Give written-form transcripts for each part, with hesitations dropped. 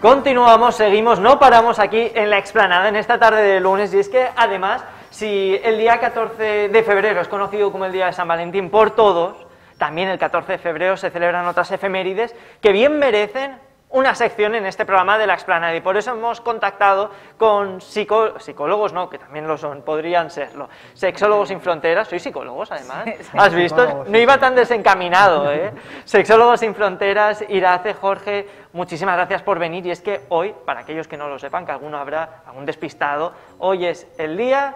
Continuamos, seguimos, no paramos aquí en la explanada en esta tarde de lunes, y es que además, si el día 14 de febrero es conocido como el día de San Valentín por todos, también el 14 de febrero se celebran otras efemérides que bien merecen una sección en este programa de la explanada, y por eso hemos contactado con psicólogos, no, que también lo son, podrían serlo, Sexólogos Sin Fronteras. ¿Sois psicólogos además? Sí, ¿Has visto? No iba tan desencaminado, ¿eh? Sexólogos Sin Fronteras, Irace, Jorge, muchísimas gracias por venir. Y es que hoy, para aquellos que no lo sepan, que alguno habrá, algún despistado, hoy es el Día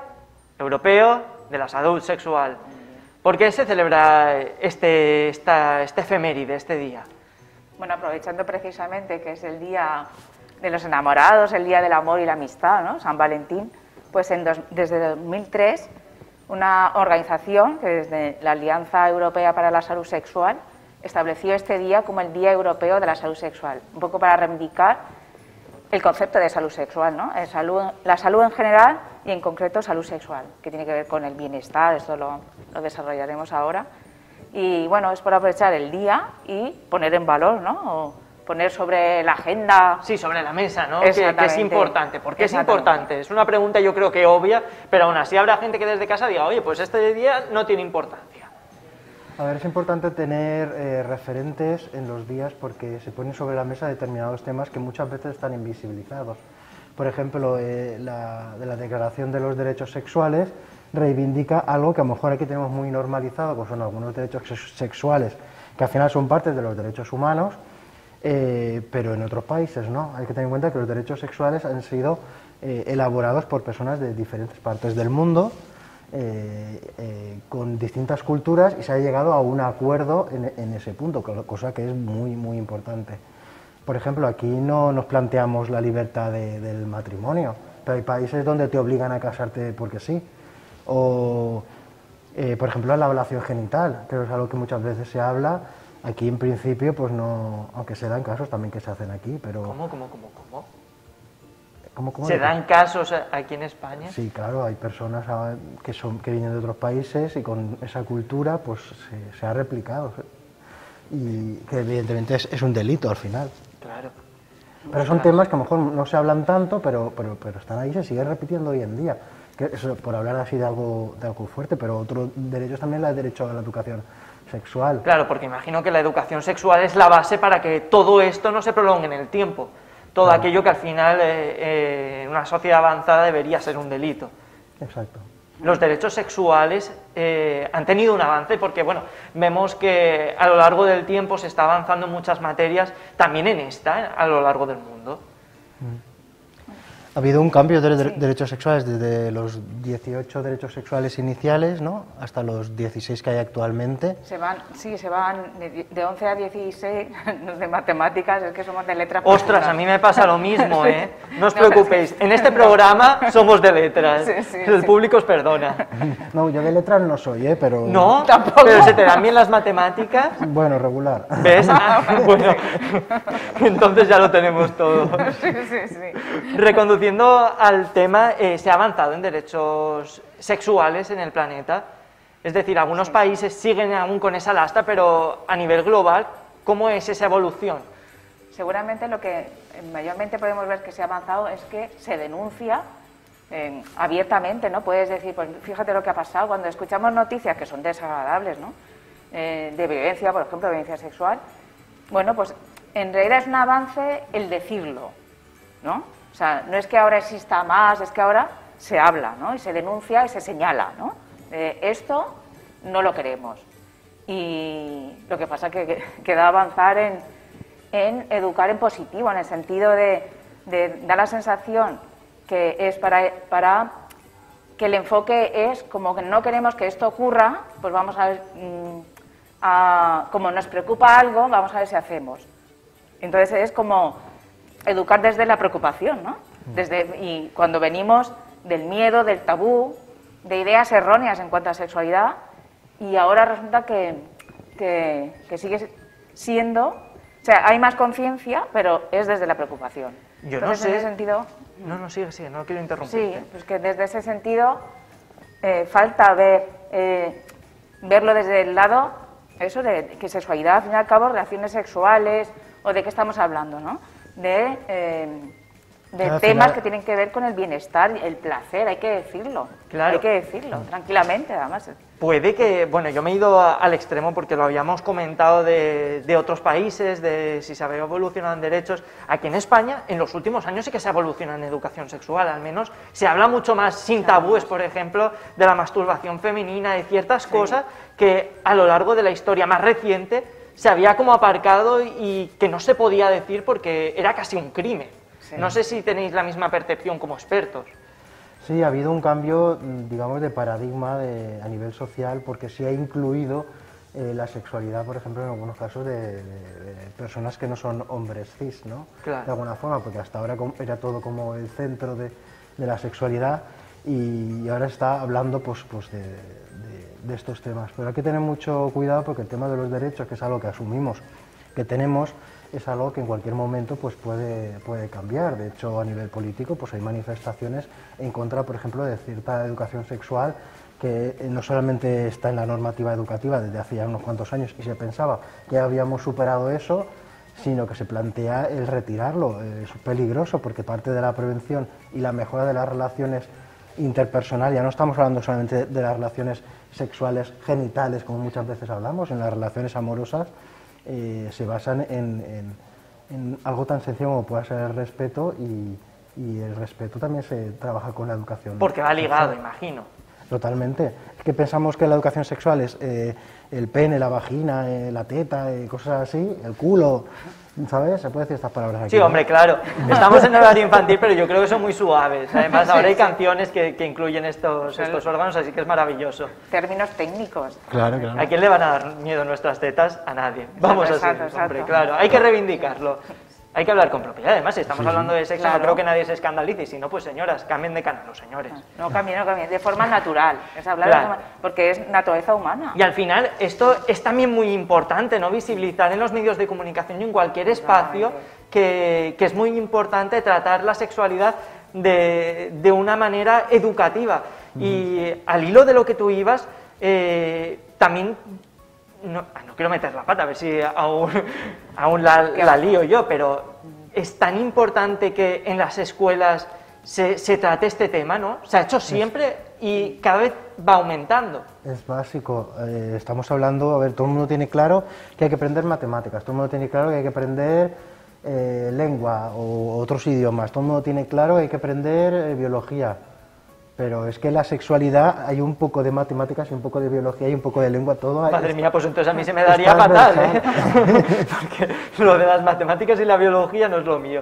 Europeo de la Salud Sexual. ¿Por qué se celebra esta efeméride, este día? Bueno, aprovechando precisamente que es el Día de los Enamorados, el Día del Amor y la Amistad, ¿no? San Valentín, pues desde 2003 una organización, que desde la Alianza Europea para la Salud Sexual, estableció este día como el Día Europeo de la Salud Sexual, un poco para reivindicar el concepto de salud sexual, ¿no? La salud en general y en concreto salud sexual, que tiene que ver con el bienestar, esto lo desarrollaremos ahora. Y bueno, es por aprovechar el día y poner en valor, ¿no? O poner sobre la agenda. Sí, sobre la mesa, ¿no? Que es importante. ¿Por qué es importante? Es una pregunta yo creo que obvia, pero aún así habrá gente que desde casa diga, oye, pues este día no tiene importancia. A ver, es importante tener referentes en los días porque se ponen sobre la mesa determinados temas que muchas veces están invisibilizados. Por ejemplo, de la Declaración de los Derechos Sexuales reivindica algo que a lo mejor aquí tenemos muy normalizado, pues son algunos derechos sexuales que al final son parte de los derechos humanos, pero en otros países no. Hay que tener en cuenta que los derechos sexuales han sido elaborados por personas de diferentes partes del mundo, con distintas culturas, y se ha llegado a un acuerdo en ese punto, cosa que es muy, muy importante. Por ejemplo, aquí no nos planteamos la libertad del matrimonio, pero hay países donde te obligan a casarte porque sí. O, por ejemplo, la ablación genital, que es algo que muchas veces se habla. Aquí, en principio, pues no, aunque se dan casos también que se hacen aquí, pero... ¿Cómo? ¿Cómo ¿Se dan casos aquí en España? Sí, claro, hay personas que vienen de otros países y con esa cultura pues se ha replicado. Y que evidentemente es un delito al final. Claro. Pero son temas que a lo mejor no se hablan tanto, pero están ahí y se siguen repitiendo hoy en día. Que eso, por hablar así de algo fuerte, pero otro derecho es también el derecho a la educación sexual. Claro, porque imagino que la educación sexual es la base para que todo esto no se prolongue en el tiempo. Todo aquello que al final en una sociedad avanzada debería ser un delito. Exacto. Los derechos sexuales han tenido un avance porque, bueno, vemos que a lo largo del tiempo se está avanzando en muchas materias, también en esta, a lo largo del mundo. Ha habido un cambio de derechos sexuales desde los 18 derechos sexuales iniciales, ¿no?, hasta los 16 que hay actualmente. Se van de 11 a 16 de matemáticas, es que somos de letras. Ostras, a mí me pasa lo mismo, ¿eh? No os preocupéis, en este programa somos de letras, el público os perdona. No, yo de letras no soy, pero... ¿No? ¿Tampoco? ¿Pero se te dan bien las matemáticas? Bueno, regular. ¿Ves? Bueno, entonces ya lo tenemos todo. Sí. Reconduciendo al tema, se ha avanzado en derechos sexuales en el planeta. Es decir, algunos países siguen aún con esa lastra, pero a nivel global, ¿cómo es esa evolución? Seguramente lo que mayormente podemos ver que se ha avanzado es que se denuncia abiertamente, ¿no? Puedes decir, pues fíjate lo que ha pasado cuando escuchamos noticias que son desagradables, ¿no? De violencia, por ejemplo, violencia sexual. Bueno, pues en realidad es un avance el decirlo, ¿no? O sea, no es que ahora exista más, es que ahora se habla, ¿no? Y se denuncia y se señala, ¿no? Esto no lo queremos. Y lo que pasa es que queda avanzar en educar en positivo, en el sentido de dar la sensación que es para que el enfoque es como que no queremos que esto ocurra, pues vamos a ver, como nos preocupa algo, vamos a ver si hacemos. Entonces es como educar desde la preocupación, ¿no? Y cuando venimos del miedo, del tabú, de ideas erróneas en cuanto a sexualidad, y ahora resulta que sigue siendo, o sea, hay más conciencia, pero es desde la preocupación. Yo Entonces, no sé. en ese sentido... No, sigue, no quiero interrumpirte. Sí, pues que desde ese sentido falta verlo desde el lado, eso de que sexualidad, al fin y al cabo, relaciones sexuales, o de qué estamos hablando, ¿no? de temas que tienen que ver con el bienestar, el placer, hay que decirlo. Claro. Hay que decirlo, tranquilamente, además. Puede que, bueno, yo me he ido al extremo porque lo habíamos comentado de otros países, de si se había evolucionado en derechos. Aquí en España, en los últimos años sí que se ha evolucionado en educación sexual, al menos se habla mucho más sin tabúes, por ejemplo, de la masturbación femenina, de ciertas cosas que a lo largo de la historia más reciente se había como aparcado y que no se podía decir porque era casi un crimen. Sí. No sé si tenéis la misma percepción como expertos. Sí, ha habido un cambio, digamos, de paradigma a nivel social, porque se ha incluido la sexualidad, por ejemplo, en algunos casos de personas que no son hombres cis, ¿no? Claro. De alguna forma, porque hasta ahora era todo como el centro de la sexualidad y ahora está hablando pues de estos temas. Pero hay que tener mucho cuidado porque el tema de los derechos, que es algo que asumimos que tenemos, es algo que en cualquier momento pues puede cambiar. De hecho, a nivel político pues hay manifestaciones en contra, por ejemplo, de cierta educación sexual que no solamente está en la normativa educativa desde hace ya unos cuantos años y se pensaba que habíamos superado eso, sino que se plantea el retirarlo. Es peligroso porque parte de la prevención y la mejora de las relaciones interpersonales, ya no estamos hablando solamente de las relaciones sexuales genitales, como muchas veces hablamos, en las relaciones amorosas, se basan en algo tan sencillo como pueda ser el respeto y el respeto también se trabaja con la educación. Porque va ligado, sexual. imagino. Totalmente. Es que pensamos que la educación sexual es el pene, la vagina, la teta, cosas así, el culo, ¿sabes? Se puede decir estas palabras aquí. Sí, hombre, ¿no? Claro. Estamos en horario infantil, pero yo creo que son muy suaves. Además, ahora hay canciones que incluyen estos órganos, así que es maravilloso. Términos técnicos. Claro, claro. ¿A quién le van a dar miedo nuestras tetas? A nadie. Vamos a ser, hombre, claro. Hay que reivindicarlo. Hay que hablar con propiedad. Además, si estamos hablando de sexo, no creo que nadie se escandalice. Y si no, pues señoras, cambien de canal, los señores. No cambien, de forma natural. Es hablar de forma, porque es naturaleza humana. Y al final, esto es también muy importante, ¿no? Visibilizar en los medios de comunicación y en cualquier espacio que es muy importante tratar la sexualidad de una manera educativa. Y al hilo de lo que tú ibas, también... No quiero meter la pata, a ver si aún la lío yo, pero es tan importante que en las escuelas se trate este tema, ¿no? Se ha hecho siempre y cada vez va aumentando. Es básico. Estamos hablando, a ver, todo el mundo tiene claro que hay que aprender matemáticas, todo el mundo tiene claro que hay que aprender lengua o otros idiomas, todo el mundo tiene claro que hay que aprender biología. Pero es que la sexualidad hay un poco de matemáticas y un poco de biología y un poco de lengua, todo. Madre mía, pues entonces a mí se me daría fatal, ¿eh? Porque lo de las matemáticas y la biología no es lo mío.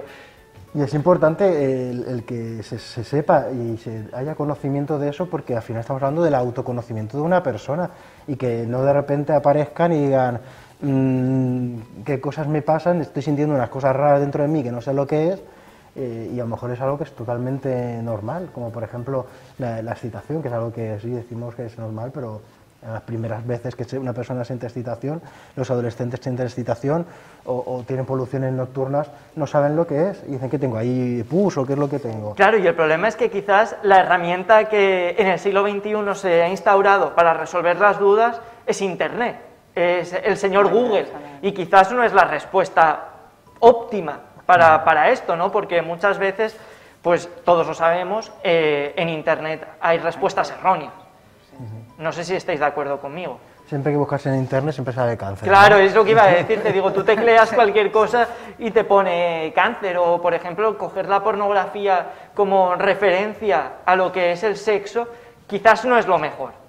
Y es importante el que se sepa y se haya conocimiento de eso, porque al final estamos hablando del autoconocimiento de una persona y que no de repente aparezcan y digan qué cosas me pasan, estoy sintiendo unas cosas raras dentro de mí que no sé lo que es. Y a lo mejor es algo que es totalmente normal, como por ejemplo la excitación, que es algo que sí decimos que es normal, pero las primeras veces que una persona siente excitación, los adolescentes sienten excitación o tienen poluciones nocturnas, no saben lo que es y dicen que tengo ahí pus o qué es lo que tengo. Claro, y el problema es que quizás la herramienta que en el siglo XXI se ha instaurado para resolver las dudas es Internet, es el señor Google, y quizás no es la respuesta óptima para esto, ¿no? Porque muchas veces, pues todos lo sabemos, en Internet hay respuestas erróneas. No sé si estáis de acuerdo conmigo. Siempre que buscas en Internet siempre sale cáncer. Claro, ¿no? es lo que iba a decir, te digo, tú tecleas cualquier cosa y te pone cáncer, o por ejemplo, coger la pornografía como referencia a lo que es el sexo, quizás no es lo mejor.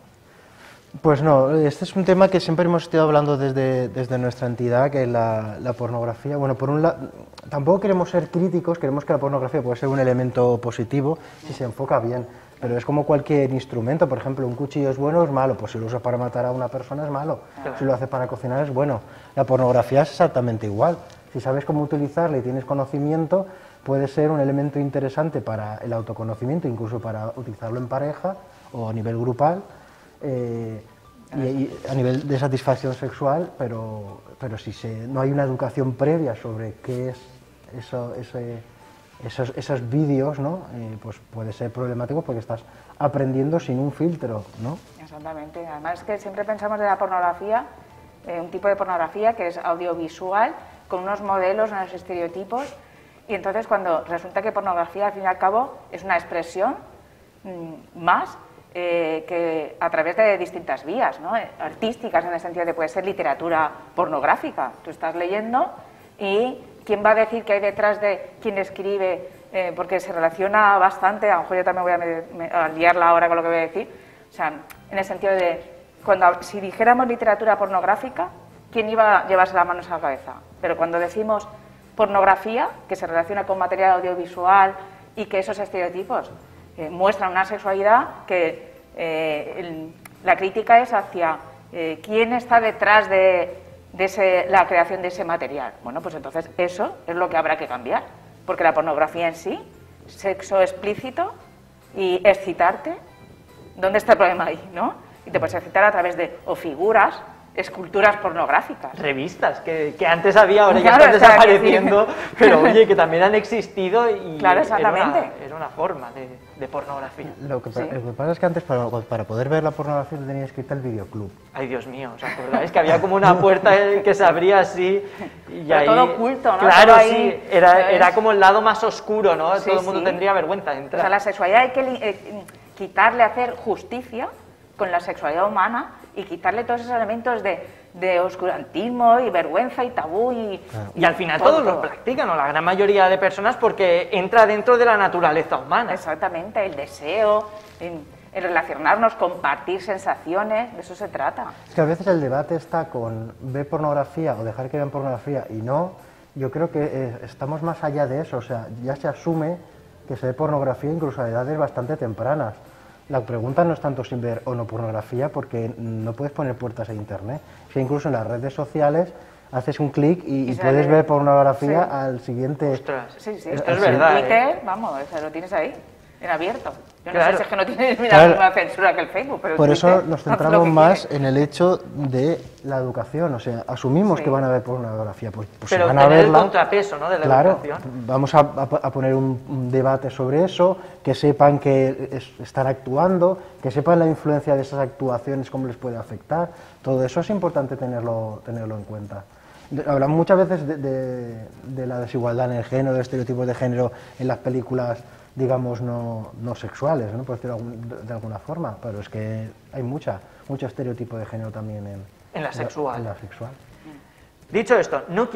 Pues no, este es un tema que siempre hemos estado hablando desde nuestra entidad, que es la pornografía. Bueno, por un lado, tampoco queremos ser críticos, queremos que la pornografía puede ser un elemento positivo si se enfoca bien, pero es como cualquier instrumento. Por ejemplo, un cuchillo es bueno o es malo, pues si lo usas para matar a una persona es malo, si lo haces para cocinar es bueno. La pornografía es exactamente igual. Si sabes cómo utilizarla y tienes conocimiento, puede ser un elemento interesante para el autoconocimiento, incluso para utilizarlo en pareja o a nivel grupal. Y a nivel de satisfacción sexual, pero si no hay una educación previa sobre qué es esos vídeos, ¿no? Pues puede ser problemático porque estás aprendiendo sin un filtro, ¿no? Exactamente. Además es que siempre pensamos de la pornografía, un tipo de pornografía que es audiovisual, con unos modelos, unos estereotipos, Y entonces cuando resulta que pornografía al fin y al cabo es una expresión más que a través de distintas vías, ¿no? Artísticas, en el sentido de puede ser literatura pornográfica. Tú estás leyendo y ¿quién va a decir qué hay detrás de quién escribe? Porque se relaciona bastante, a lo mejor yo también voy a liarla ahora con lo que voy a decir, o sea, en el sentido de, si dijéramos literatura pornográfica, ¿quién iba a llevarse las manos a la cabeza? Pero cuando decimos pornografía, que se relaciona con material audiovisual y que esos estereotipos muestran una sexualidad que la crítica es hacia quién está detrás de la creación de ese material. Bueno, pues entonces eso es lo que habrá que cambiar, porque la pornografía en sí, sexo explícito y excitarte, ¿dónde está el problema ahí, no? Y te puedes excitar a través de o figuras, esculturas pornográficas. Revistas, que antes había, ahora Claro, ya están o sea, desapareciendo, pero oye, que también han existido y Claro, exactamente. era una forma de pornografía. Lo que Sí. pasa es que antes para poder ver la pornografía te tenías que irte al videoclub. Ay, Dios mío, ¿os acordáis? Que había como una puerta que se abría así y Pero ahí... todo oculto, ¿no? Claro, Todo ahí, sí, ¿sabes? era como el lado más oscuro, ¿no? Sí, Todo el mundo sí. tendría vergüenza de O entrar. sea, la sexualidad hay que quitarle, hacer justicia con la sexualidad humana y quitarle todos esos elementos de oscurantismo y vergüenza y tabú Y al final todos lo practican, o la gran mayoría de personas, porque entra dentro de la naturaleza humana. Exactamente, el deseo, el relacionarnos, compartir sensaciones, de eso se trata. Es que a veces el debate está con ver pornografía o dejar que vean pornografía y no. Yo creo que estamos más allá de eso, o sea, ya se asume que se ve pornografía incluso a edades bastante tempranas. La pregunta no es tanto sin ver o no pornografía, porque no puedes poner puertas a internet. O sea, incluso en las redes sociales haces un clic y puedes ver pornografía Sí. al siguiente... Ostras, Sí, sí, esto es en verdad. Twitter, vamos, o sea, lo tienes ahí, en abierto. Yo no Claro. sé si es que no tiene la Claro. misma censura que el Facebook, pero Por Twitter eso nos hace lo centramos que más quiere. en el hecho de la educación, o sea, asumimos Sí. que van a ver pornografía, pues si Pero van a tener el verla, contrapeso, ¿no?, de la claro, educación. vamos a poner un debate sobre eso, que sepan que están actuando, que sepan la influencia de esas actuaciones, cómo les puede afectar, todo eso es importante tenerlo en cuenta. Hablamos muchas veces de la desigualdad en el género, de estereotipos de género en las películas, digamos, no sexuales, ¿no?, por decirlo de alguna forma, pero es que hay mucho estereotipo de género también En la sexual. En la sexual. Dicho esto, no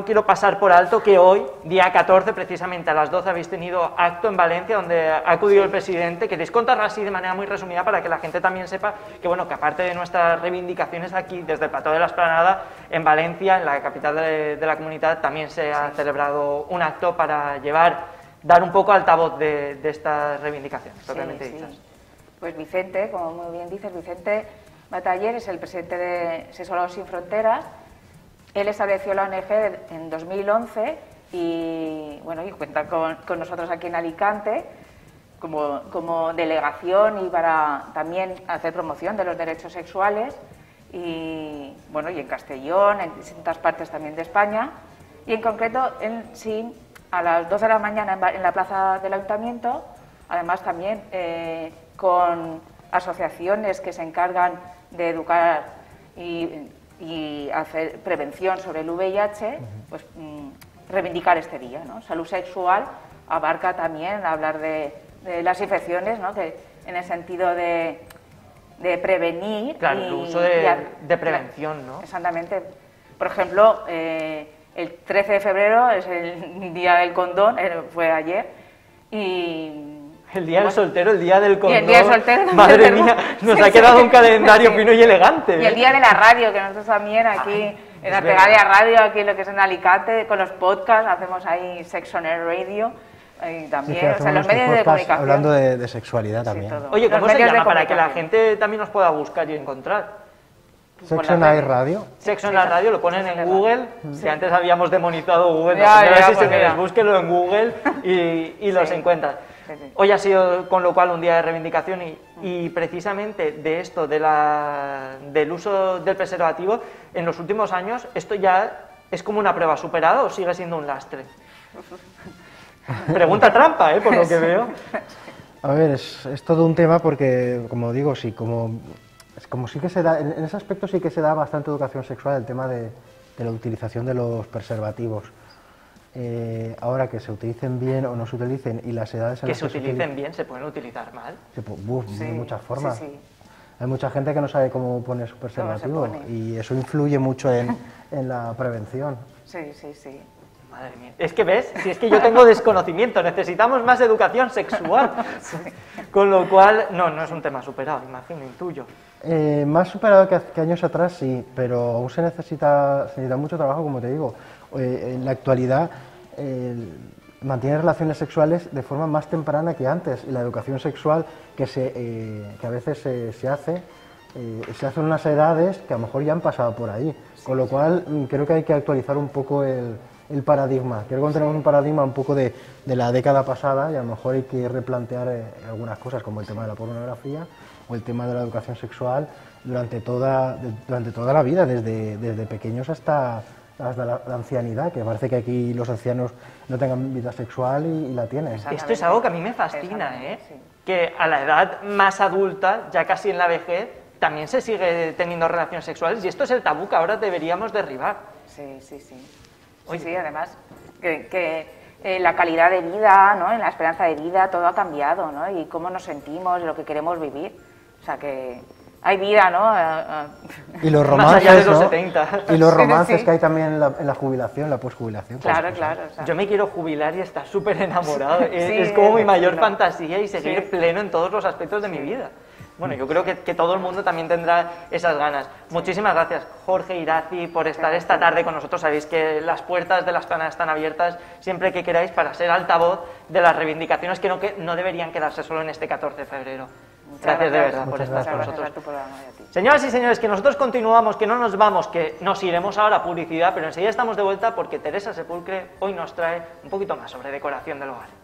quiero pasar por alto que hoy, día 14, precisamente a las 12, habéis tenido acto en Valencia donde ha acudido el presidente. ¿Queréis contarlo así de manera muy resumida para que la gente también sepa que, bueno, que aparte de nuestras reivindicaciones aquí, desde el Plató de la Esplanada, en Valencia, en la capital de la comunidad, también se ha celebrado un acto para dar un poco altavoz de estas reivindicaciones propiamente Sí, sí. dichas? Pues Vicente, como muy bien dices, Vicente Bataller es el presidente de Sexólogos Sin Fronteras. Él estableció la ONG en 2011 y, bueno, y cuenta con nosotros aquí en Alicante como delegación y para también hacer promoción de los derechos sexuales y, bueno, y en Castellón, en distintas partes también de España. Y en concreto, él sí, a las 12 de la mañana en la plaza del Ayuntamiento, además también con asociaciones que se encargan de educar y hacer prevención sobre el VIH, pues reivindicar este día, ¿no? Salud sexual abarca también hablar de las infecciones, ¿no?, que en el sentido de prevenir. Claro, el uso de prevención, ¿no? Exactamente. Por ejemplo, el 13 de febrero es el día del condón, fue ayer, y... El día del soltero, el día del condón. Y el día del soltero. Madre mía, nos ha quedado un calendario fino y elegante. Y el día de la radio, que nosotros también aquí, en la Pegadia Radio, aquí lo que es en Alicante, con los podcasts, hacemos ahí Sex on Air Radio, y también, Sí, que o sea, los hacemos medios de podcast comunicación. hablando de sexualidad también. todo. Oye, Los ¿cómo se medios de llama para que la comunicación. gente también nos pueda buscar y encontrar? Sexo en Air Radio. Sexo en la radio, lo ponen en Google, que antes habíamos demonizado Google, Ya, señoras y pues señores, mira. búsquelo en Google y los Sí. encuentran. Sí, sí. Hoy ha sido, con lo cual, un día de reivindicación y precisamente de esto, del uso del preservativo, en los últimos años, ¿esto ya es como una prueba superada o sigue siendo un lastre? Pregunta trampa, por lo que veo. A ver, es todo un tema porque, como digo, sí, como sí que se da, en ese aspecto sí que se da bastante educación sexual, el tema de la utilización de los preservativos. ahora que se utilicen bien o no se utilicen y las edades en Que las se utilicen bien, se pueden utilizar mal. de muchas formas. Sí, sí. Hay mucha gente que no sabe cómo poner su preservativo pone. y eso influye mucho en la prevención. Sí, sí, sí. Madre mía. Es que ves, si es que yo tengo desconocimiento, necesitamos más educación sexual. Con lo cual, no es un tema superado, imagino, intuyo. Más superado que años atrás, sí, pero aún se necesita mucho trabajo, como te digo. En la actualidad mantiene relaciones sexuales de forma más temprana que antes y la educación sexual que a veces se hace en unas edades que a lo mejor ya han pasado por ahí. Con lo cual creo que hay que actualizar un poco el paradigma. Creo que tenemos un paradigma un poco de la década pasada y a lo mejor hay que replantear algunas cosas como el tema de la pornografía o el tema de la educación sexual durante toda la vida, desde pequeños hasta la ancianidad, que parece que aquí los ancianos no tengan vida sexual y la tienen. Esto es algo que a mí me fascina, ¿eh? Sí. Que a la edad más adulta, ya casi en la vejez, también se sigue teniendo relaciones sexuales y esto es el tabú que ahora deberíamos derribar. Sí, sí, sí. Oye. Sí, además, que la calidad de vida, ¿no? En la esperanza de vida, todo ha cambiado, ¿no? Y cómo nos sentimos, lo que queremos vivir. O sea, que hay vida, ¿no? Y los Más romances, allá de los ¿no? 70. Y los Sí, romances sí. que hay también en la jubilación, la posjubilación. Claro, claro. O sea, Yo me quiero jubilar y estar súper enamorado. Sí, es como mi mayor no. fantasía y seguir Sí. pleno en todos los aspectos de mi vida. Bueno, yo creo que todo el mundo también tendrá esas ganas. Muchísimas gracias, Jorge Irazi, por estar esta tarde con nosotros. Sabéis que las puertas de la Esplanada están abiertas siempre que queráis para ser altavoz de las reivindicaciones que no deberían quedarse solo en este 14 de febrero. Gracias de verdad por Muchas estar con gracias. nosotros. a tu programa y a ti. Señoras y señores, que nosotros continuamos, que no nos vamos, que nos iremos ahora a publicidad, pero enseguida estamos de vuelta porque Teresa Sepulcre hoy nos trae un poquito más sobre decoración del hogar.